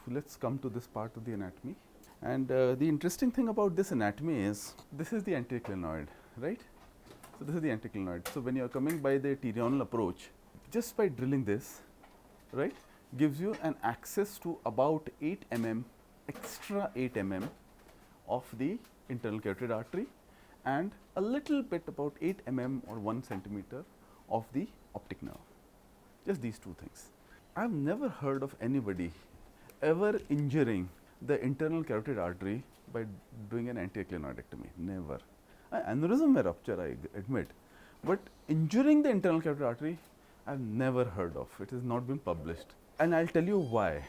let's come to this part of the anatomy. And the interesting thing about this anatomy is, this is the anterior clinoid, right? So, this is the anterior clinoid. So, when you are coming by the pterional approach, just by drilling this, right, gives you an access to about 8 mm, extra 8 mm of the internal carotid artery, and a little bit about 8 mm or 1 centimeter of the optic nerve. Just these two things. I have never heard of anybody ever injuring the internal carotid artery by doing an anterior clinoidectomy. Never. Aneurysm may rupture, I admit, but injuring the internal carotid artery, I have never heard of. It has not been published, and I will tell you why.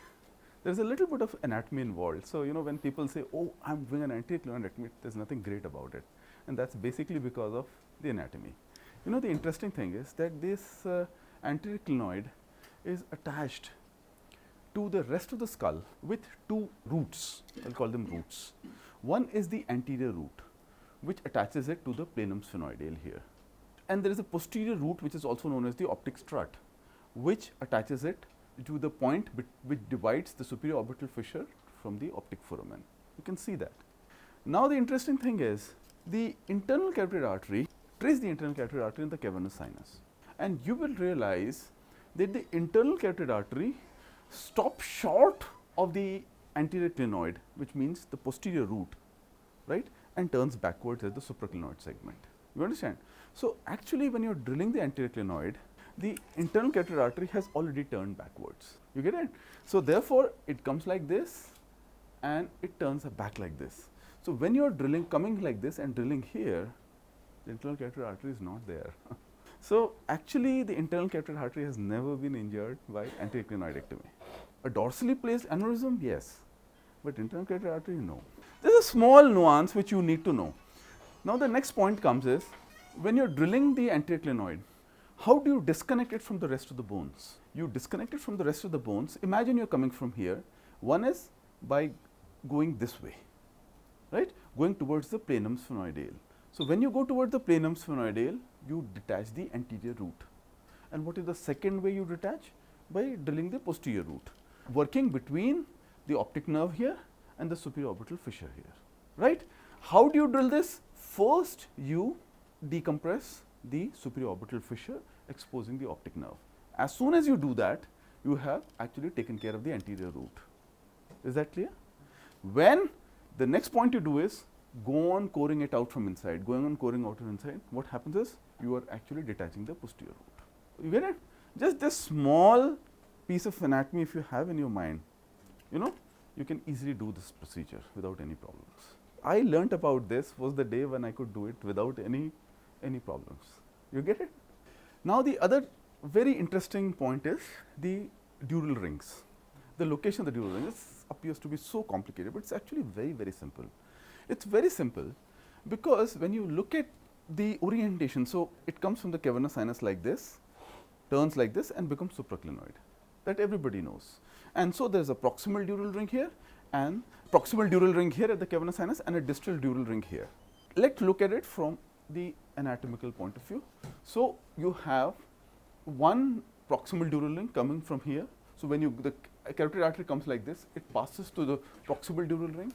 There is a little bit of anatomy involved. So, when people say, oh, I am doing an anterior clinoidectomy, there is nothing great about it, and that is basically because of the anatomy. The interesting thing is that this anterior clinoid is attached to the rest of the skull with two roots. I will call them roots. One is the anterior root, which attaches it to the planum sphenoidale here, and there is a posterior root which is also known as the optic strut, which attaches it to the point which divides the superior orbital fissure from the optic foramen. You can see that. Now, the interesting thing is the internal carotid artery, trace the internal carotid artery in the cavernous sinus, and you will realize that the internal carotid artery stops short of the anterior clinoid, which means the posterior root, right, and turns backwards as the supraclinoid segment. You understand? So, actually when you are drilling the anterior clinoid, the internal carotid artery has already turned backwards. You get it? So, therefore, it comes like this and it turns back like this. So, when you are drilling, coming like this and drilling here, the internal carotid artery is not there. So, actually the internal carotid artery has never been injured by anterior clinoidectomy. A dorsally placed aneurysm, yes, but internal carotid artery, no. There is a small nuance which you need to know. Now, the next point comes is, when you are drilling the anterior clinoid, how do you disconnect it from the rest of the bones? You disconnect it from the rest of the bones. Imagine you are coming from here. One is by going this way, right, going towards the planum sphenoidale. So, when you go towards the planum sphenoidale, you detach the anterior root. And what is the second way you detach? By drilling the posterior root, working between the optic nerve here and the superior orbital fissure here, right. How do you drill this? First, you decompress the superior orbital fissure, exposing the optic nerve. As soon as you do that, you have actually taken care of the anterior root. Is that clear? When the next point you do is go on coring it out from inside, going on coring out from inside, what happens is you are actually detaching the posterior root. You get it? Just this small piece of anatomy, if you have in your mind, you can easily do this procedure without any problems. I learnt about this was the day when I could do it without any problems. You get it? Now, the other very interesting point is the dural rings. The location of the dural rings appears to be so complicated, but it is actually very, very simple. It is very simple because when you look at the orientation, so it comes from the cavernous sinus like this, turns like this and becomes supraclinoid, that everybody knows. And so, there is a proximal dural ring here and proximal dural ring here at the cavernous sinus and a distal dural ring here. Let us look at it from the anatomical point of view. So, you have one proximal dural ring coming from here. So, when the carotid artery comes like this, it passes to the proximal dural ring,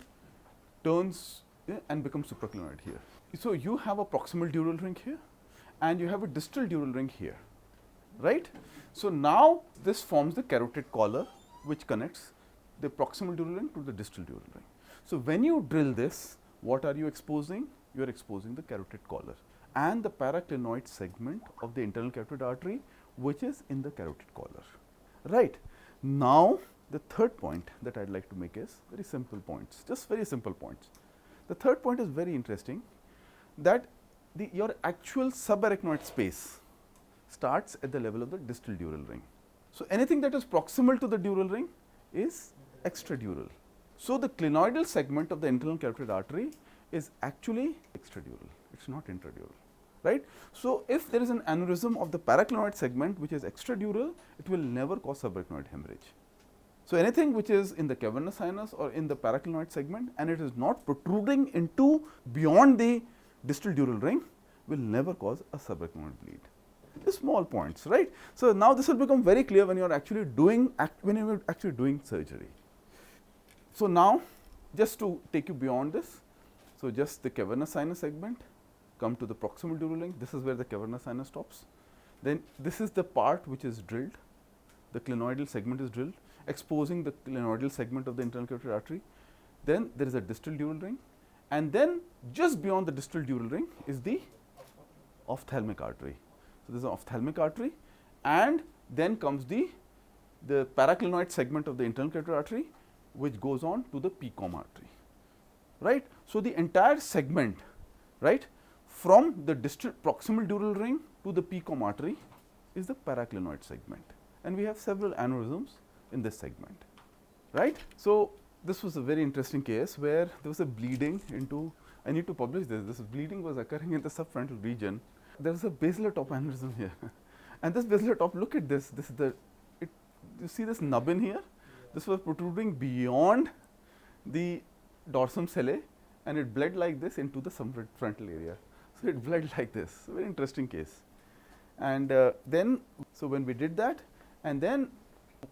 turns and becomes supraclinoid here. So, you have a proximal dural ring here and you have a distal dural ring here, right. So, now this forms the carotid collar which connects the proximal dural ring to the distal dural ring. So, when you drill this, what are you exposing? You are exposing the carotid collar and the paraclinoid segment of the internal carotid artery, which is in the carotid collar, right. Now, the third point that I would like to make is very simple points, just very simple points. The third point is very interesting, that your actual subarachnoid space starts at the level of the distal dural ring. So, anything that is proximal to the dural ring is extradural. So, the clinoidal segment of the internal carotid artery is actually extradural, it is not intradural, right. So, if there is an aneurysm of the paraclinoid segment which is extradural, it will never cause subarachnoid hemorrhage. So, anything which is in the cavernous sinus or in the paraclinoid segment and it is not protruding into beyond the distal dural ring will never cause a subarachnoid bleed. The small points, right. So, now this will become very clear when you are actually doing surgery. So, now just to take you beyond this, so just the cavernous sinus segment, come to the proximal dural ring, this is where the cavernous sinus stops. Then this is the part which is drilled, the clinoidal segment is drilled, exposing the clinoidal segment of the internal carotid artery. Then there is a distal dural ring, and then just beyond the distal dural ring is the ophthalmic artery. So, this is an ophthalmic artery, and then comes the paraclinoid segment of the internal carotid artery, which goes on to the PCOM artery, right. So, the entire segment, right, from the distal proximal dural ring to the PCOM artery is the paraclinoid segment, and we have several aneurysms in this segment, right. So, this was a very interesting case where there was a bleeding into, I need to publish this bleeding was occurring in the subfrontal region. There is a basilar top aneurysm here and this basilar top, look at this is the, you see this nubbin here, this was protruding beyond the dorsum sellae and it bled like this into the subfrontal area. So, it bled like this, very interesting case. And then, so when we did that, and then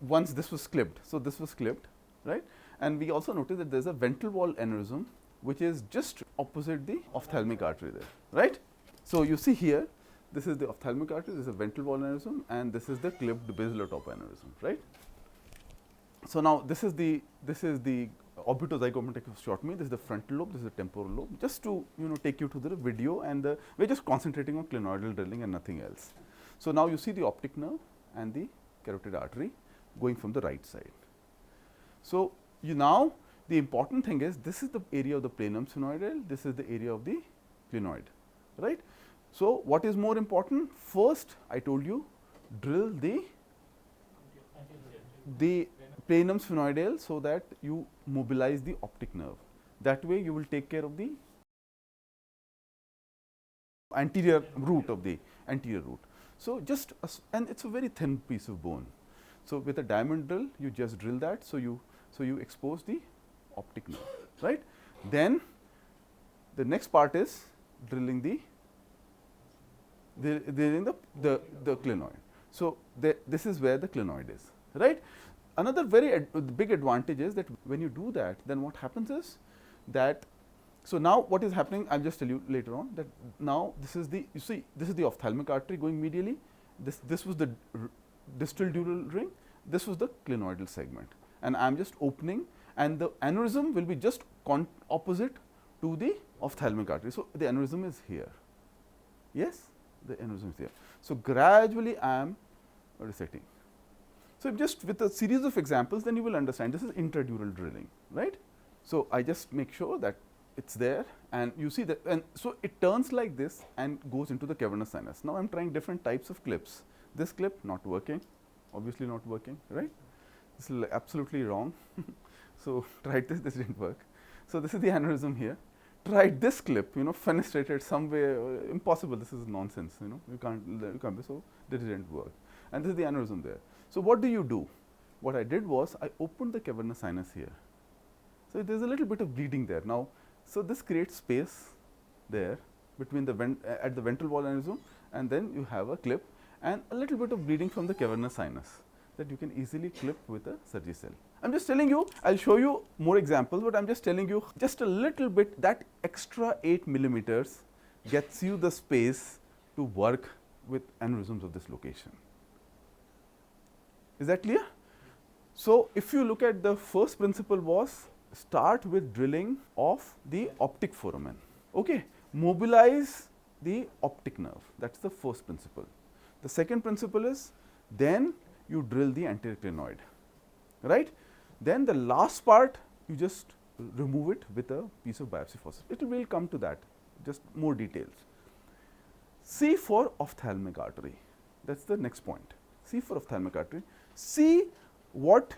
once this was clipped, so this was clipped, right, and we also noticed that there is a ventral wall aneurysm which is just opposite the ophthalmic artery there, right. So, you see here, this is the ophthalmic artery, this is a ventral wall aneurysm, and this is the clipped basilar top aneurysm, right. So, now this is the orbitozygomatic osteotomy, this is the frontal lobe, this is the temporal lobe, just to take you to the video, and we are just concentrating on clinoidal drilling and nothing else. So, now you see the optic nerve and the carotid artery going from the right side. So, now the important thing is this is the area of the planum sphenoidal, this is the area of the clinoid, right. So, what is more important? First I told you drill the planum sphenoidal so that you mobilize the optic nerve. That way you will take care of the anterior root of the anterior root. So, just and it is a very thin piece of bone. So, with a diamond drill you just drill that. So, you expose the optic nerve, right. Then the next part is drilling the clinoid. So, this is where the clinoid is, right. Another very big advantage is that when you do that, then what happens is that, so now what is happening, I will just tell you later on that now this is the, you see this is the ophthalmic artery going medially, this was the distal dural ring, this was the clinoidal segment, and I am just opening, and the aneurysm will be just opposite to the ophthalmic artery. So, the aneurysm is here, yes, the aneurysm is here. So, gradually I am resecting. So, just with a series of examples, then you will understand this is intradural drilling, right. So, I just make sure that it is there, and you see that, and so it turns like this and goes into the cavernous sinus. Now, I am trying different types of clips. This clip not working, obviously not working, right. This is absolutely wrong. So, tried this did not work. So, this is the aneurysm here. Tried this clip, fenestrated some way, impossible, this is nonsense, you can't be, so this did not work, and this is the aneurysm there. So, what do? What I did was I opened the cavernous sinus here. So, there is a little bit of bleeding there now. So, this creates space there between the at the ventral wall aneurysm, and then you have a clip and a little bit of bleeding from the cavernous sinus that you can easily clip with a Surgicel. I am just telling you, I will show you more examples, but I am just telling you just a little bit, that extra 8 millimeters gets you the space to work with aneurysms of this location. Is that clear? So, if you look at the first principle was start with drilling of the optic foramen, okay, mobilize the optic nerve, that is the first principle. The second principle is then you drill the anterior clinoid, right. Then the last part you just remove it with a piece of biopsy forceps. It will come to that, just more details. C for ophthalmic artery, that is the next point. C for ophthalmic artery, see what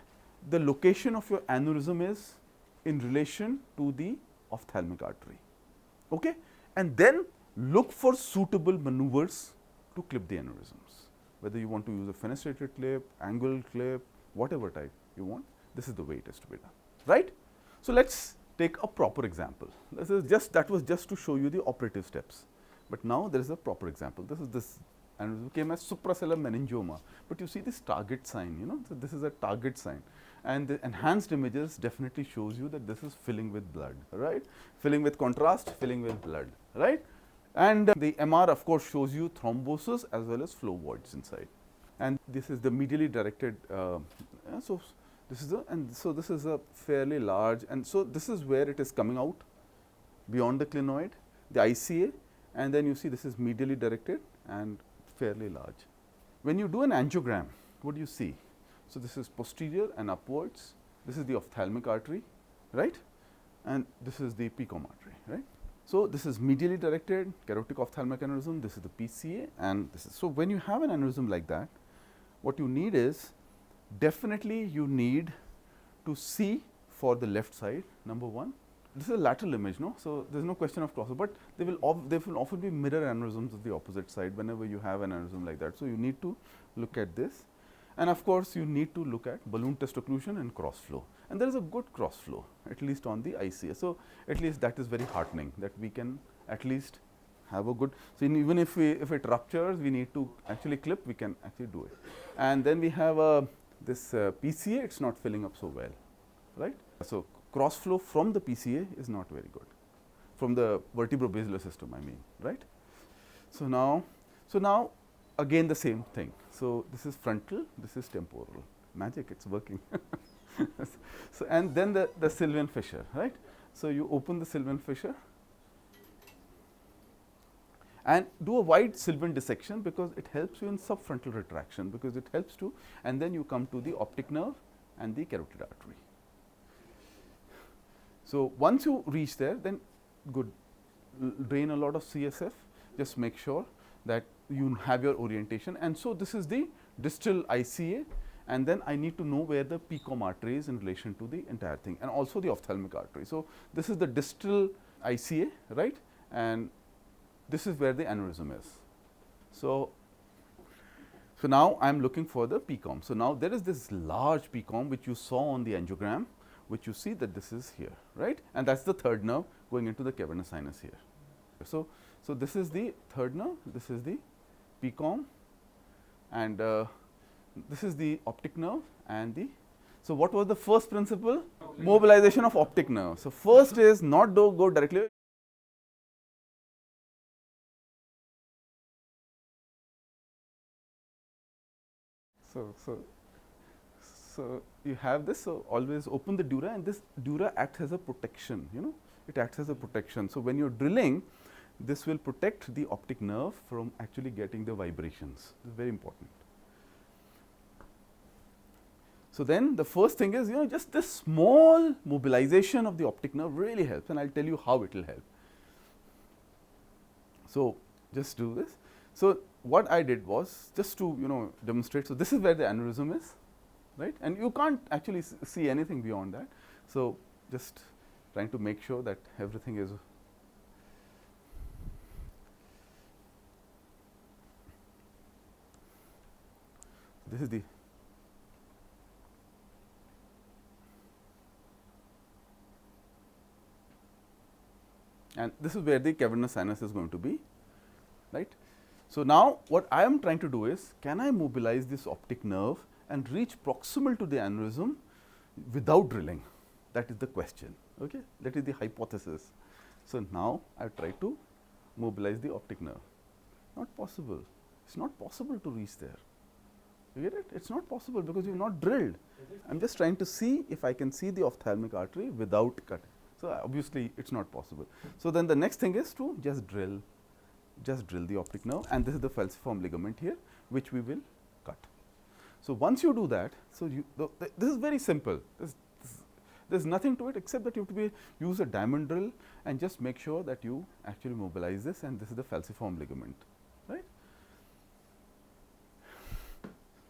the location of your aneurysm is in relation to the ophthalmic artery, okay, and then look for suitable maneuvers to clip the aneurysms, whether you want to use a fenestrated clip, angle clip, whatever type you want, this is the way it is to be done, right. So, let us take a proper example. This is just, that was just to show you the operative steps, but now there is a proper example. This is this aneurysm came as suprasellar meningioma, but you see this target sign, you know, so this is a target sign, and the enhanced images definitely shows you that this is filling with blood, right, filling with contrast, filling with blood, right, and the MR of course shows you thrombosis as well as flow voids inside, and this is the medially directed, so this is this is a fairly large, and so this is where it is coming out beyond the clinoid, the ICA, and then you see this is medially directed and fairly large. When you do an angiogram, what do you see? So, this is posterior and upwards, this is the ophthalmic artery, right, and this is the PCOM artery, right. So, this is medially directed carotid ophthalmic aneurysm, this is the PCA, and this is. So, when you have an aneurysm like that, what you need is, definitely you need to see for the left side, number one. This is a lateral image, no? So, there is no question of crossover, but they will often be mirror aneurysms of the opposite side whenever you have an aneurysm like that. So, you need to look at this, and of course, you need to look at balloon test occlusion and cross flow, and there is a good cross flow at least on the ICA. So, at least that is very heartening that we can at least have a good. So, even if it ruptures, we need to actually clip, we can actually do it, and then we have this PCA, it is not filling up so well, right. So, cross flow from the PCA is not very good, from the vertebrobasilar system, I mean, right. So, now again the same thing. So, this is frontal, this is temporal, magic, it is working. So, and then the Sylvian fissure, right. So, you open the Sylvian fissure and do a wide Sylvian dissection, because it helps you in subfrontal retraction, because it helps to, and then you come to the optic nerve and the carotid artery. So, once you reach there, then good, drain a lot of CSF, just make sure that you have your orientation, and so this is the distal ICA, and then I need to know where the PCOM artery is in relation to the entire thing, and also the ophthalmic artery. So, this is the distal ICA, right, and this is where the aneurysm is. So, now I am looking for the PCOM. So, now there is this large PCOM which you saw on the angiogram, which you see that this is here, right, and that is the third nerve going into the cavernous sinus here. So, this is the third nerve, this is the PCOM, and this is the optic nerve, and the. So, what was the first principle? Mobilization of optic nerve. So, first is not go directly. So, you have this, so always open the dura, and this dura acts as a protection, you know, it acts as a protection. So, when you are drilling, this will protect the optic nerve from actually getting the vibrations, this is very important. So, then the first thing is, you know, just this small mobilization of the optic nerve really helps, and I will tell you how it will help. So, just do this. So, what I did was just to, you know, demonstrate. So, this is where the aneurysm is, right, and you can't actually see anything beyond that. So, just trying to make sure that everything is. This is the. And this is where the cavernous sinus is going to be, right. So, now what I am trying to do is, can I mobilize this optic nerve and reach proximal to the aneurysm without drilling? That is the question, okay? That is the hypothesis. So, now I try to mobilize the optic nerve, not possible, it is not possible to reach there, you get it? It is not possible, because you have not drilled. I am just trying to see if I can see the ophthalmic artery without cutting. So, obviously, it is not possible. So, then the next thing is to just drill the optic nerve, and this is the falciform ligament here, which we will cut. So, once you do that, so this is very simple, there is nothing to it except that you have to use a diamond drill and just make sure that you actually mobilize this, and this is the falciform ligament, right.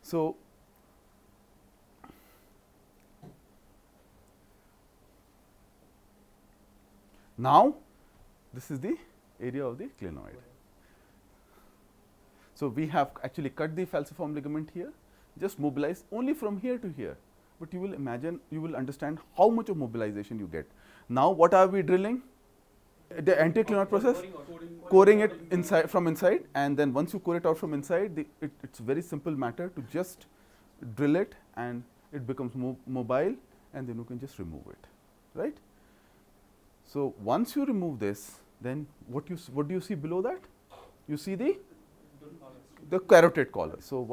So, now this is the area of the clinoid. So, we have actually cut the falciform ligament here, just mobilize only from here to here, but you will imagine, you will understand how much of mobilization you get. Now, what are we drilling? The anticlinoid process, coring it inside from inside, and then once you core it out from inside, it's very simple matter to just drill it, and it becomes mobile, and then you can just remove it, right? So once you remove this, then what do you see below that? You see the carotid collar. So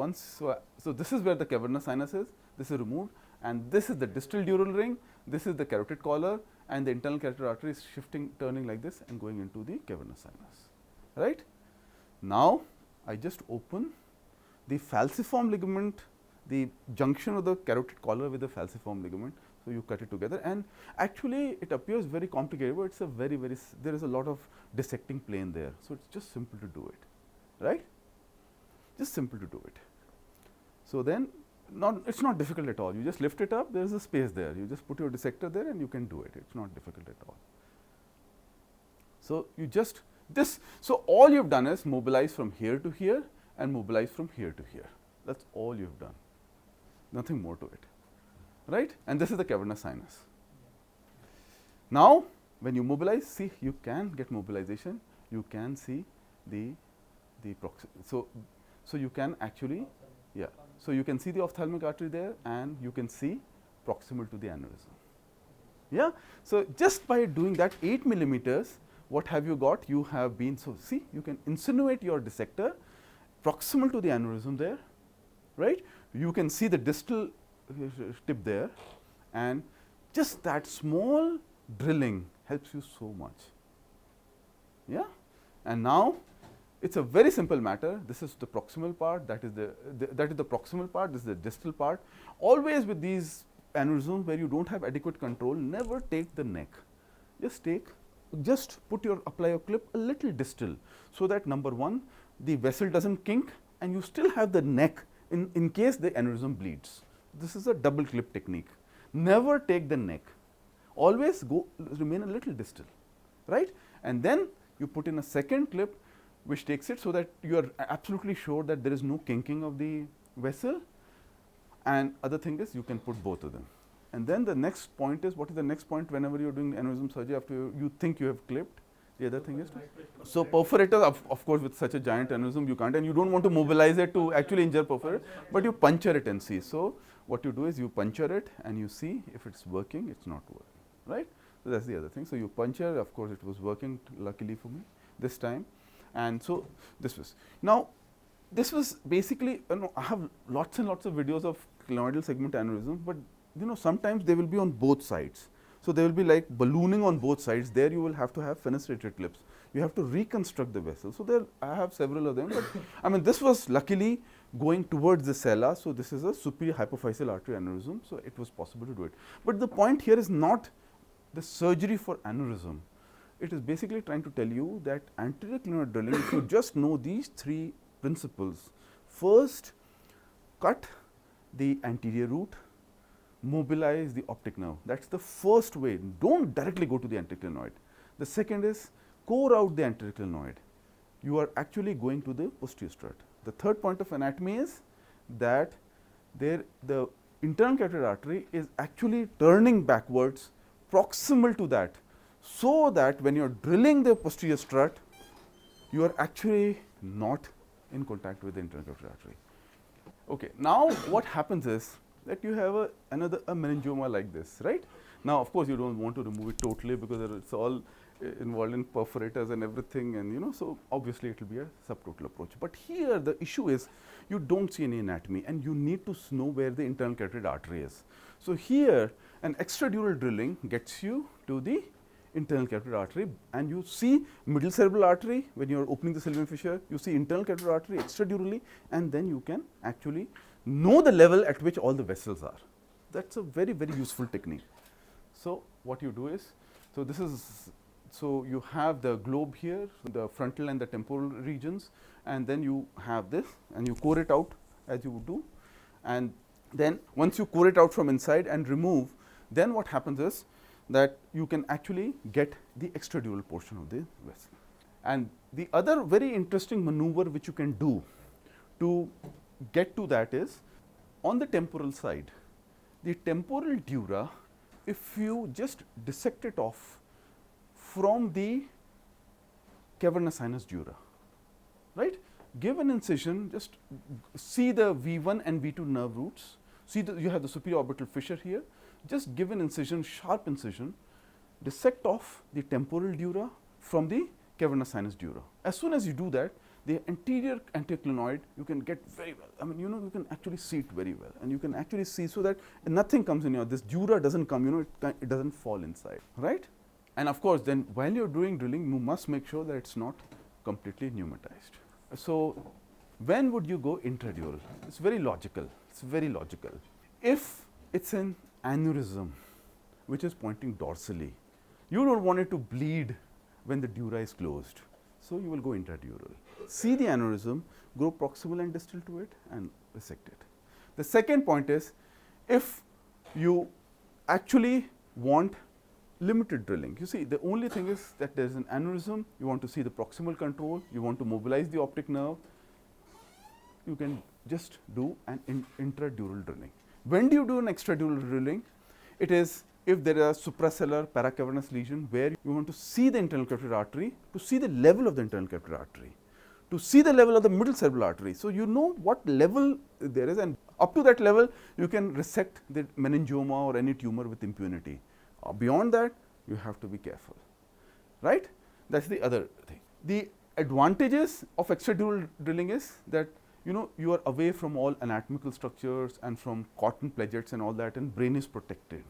so this is where the cavernous sinus is. This is removed, and this is the distal dural ring. This is the carotid collar, and the internal carotid artery is shifting, turning like this, and going into the cavernous sinus. Right? Now I just open the falciform ligament, the junction of the carotid collar with the falciform ligament. So you cut it together, and actually it appears very complicated, but it's a very there is a lot of dissecting plane there. So it's just simple to do it, right? Just simple to do it. So then it's not difficult at all. You just lift it up, there is a space there. You just put your dissector there and you can do it. It's not difficult at all. So you just so all you've done is mobilize from here to here and mobilize from here to here. That's all you've done. Nothing more to it. Right? And this is the cavernous sinus. Now when you mobilize, see, you can get mobilization. You can see the so you can actually, yeah. So you can see the ophthalmic artery there, and you can see proximal to the aneurysm. Yeah. So just by doing that 8 millimeters, what have you got? You have been, so see, you can insinuate your dissector proximal to the aneurysm there, right? You can see the distal tip there, and just that small drilling helps you so much. Yeah. And now it's a very simple matter. This is the proximal part, that is the proximal part, this is the distal part. Always with these aneurysms where you don't have adequate control, never take the neck. Just apply your clip a little distal, so that number one, the vessel doesn't kink, and you still have the neck in case the aneurysm bleeds. This is a double clip technique. Never take the neck. Always remain a little distal, right? And then you put in a second clip which takes it, so that you are absolutely sure that there is no kinking of the vessel. And other thing is, you can put both of them. And then the next point is, what is the next point whenever you are doing aneurysm surgery after you think you have clipped? The other thing is, so perforator, of course, with such a giant aneurysm you can't, and you don't want to mobilize it to actually injure perforator, but you puncture it and see. So what you do is you puncture it and you see if it's working, it's not working, right? So that's the other thing. So you puncture, of course it was working luckily for me this time. And so this was basically, I have lots and lots of videos of clinoidal segment aneurysm, but sometimes they will be on both sides. So they will be like ballooning on both sides. There you will have to have fenestrated clips. You have to reconstruct the vessel. So there I have several of them, but I mean this was luckily going towards the sella. So this is a superior hypophyseal artery aneurysm. So it was possible to do it. But the point here is not the surgery for aneurysm. It is basically trying to tell you that anterior clinoid drilling, if you just know these three principles, first cut the anterior root, mobilize the optic nerve. That is the first way. Don't directly go to the anterior clinoid. The second is core out the anterior clinoid. You are actually going to the posterior strut. The third point of anatomy is that the internal carotid artery is actually turning backwards proximal to that, so that when you are drilling the posterior strut, you are actually not in contact with the internal carotid artery. Okay. Now what happens is that you have another meningioma like this, right? Now of course you don't want to remove it totally, because it's all involved in perforators and everything, and so obviously it will be a subtotal approach. But here the issue is you don't see any anatomy, and you need to know where the internal carotid artery is. So here an extradural drilling gets you to the internal carotid artery, and you see middle cerebral artery when you are opening the sylvian fissure, you see internal carotid artery extradurally, and then you can actually know the level at which all the vessels are. That's a very useful technique. So what you do is, so you have the globe here, the frontal and the temporal regions, and then you have this, and you core it out as you would do, and then once you core it out from inside and remove, then what happens is that you can actually get the extradural portion of the vessel. And the other very interesting maneuver which you can do to get to that is, on the temporal side, the temporal dura, if you just dissect it off from the cavernous sinus dura, right? Give an incision, just see the V1 and V2 nerve roots, see you have the superior orbital fissure here, just give an incision, sharp incision, dissect off the temporal dura from the cavernous sinus dura. As soon as you do that, the anterior clinoid you can get very well. I mean, you can actually see it very well, and you can actually see so that nothing comes in this dura doesn't come, it doesn't fall inside, right? And of course, then while you're doing drilling, you must make sure that it's not completely pneumatized. So when would you go intradural? It's very logical. It's very logical. If it's an aneurysm which is pointing dorsally, you don't want it to bleed when the dura is closed. So you will go intradural. See the aneurysm, go proximal and distal to it and resect it. The second point is, if you actually want limited drilling, you see the only thing is that there is an aneurysm, you want to see the proximal control, you want to mobilize the optic nerve, you can just do an intradural drilling. When do you do an extradural drilling? It is if there is a suprasellar paracavernous lesion where you want to see the internal capillary artery, to see the level of the internal capillary artery, to see the level of the middle cerebral artery. So you know what level there is, and up to that level you can resect the meningioma or any tumor with impunity. Beyond that, you have to be careful, right? That's the other thing. The advantages of extradural drilling is that you are away from all anatomical structures and from cotton pledgets and all that, and brain is protected.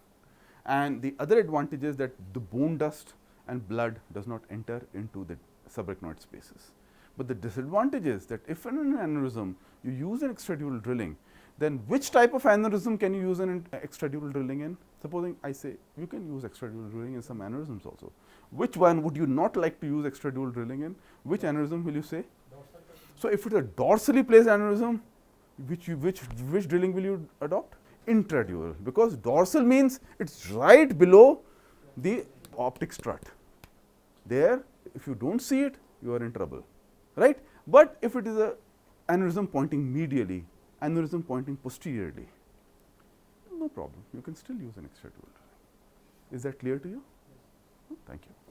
And the other advantage is that the bone dust and blood does not enter into the subarachnoid spaces. But the disadvantage is that if in an aneurysm you use an extradural drilling, then which type of aneurysm can you use an extradural drilling in? Supposing I say you can use extradural drilling in some aneurysms also. Which one would you not like to use extradural drilling in? Which aneurysm will you say? So if it is a dorsally placed aneurysm, which drilling will you adopt? Intradural, because dorsal means it's right below the optic strut. There, if you don't see it, you are in trouble, right? But if it is a aneurysm pointing medially, aneurysm pointing posteriorly, no problem. You can still use an extradural drilling. Is that clear to you? Thank you.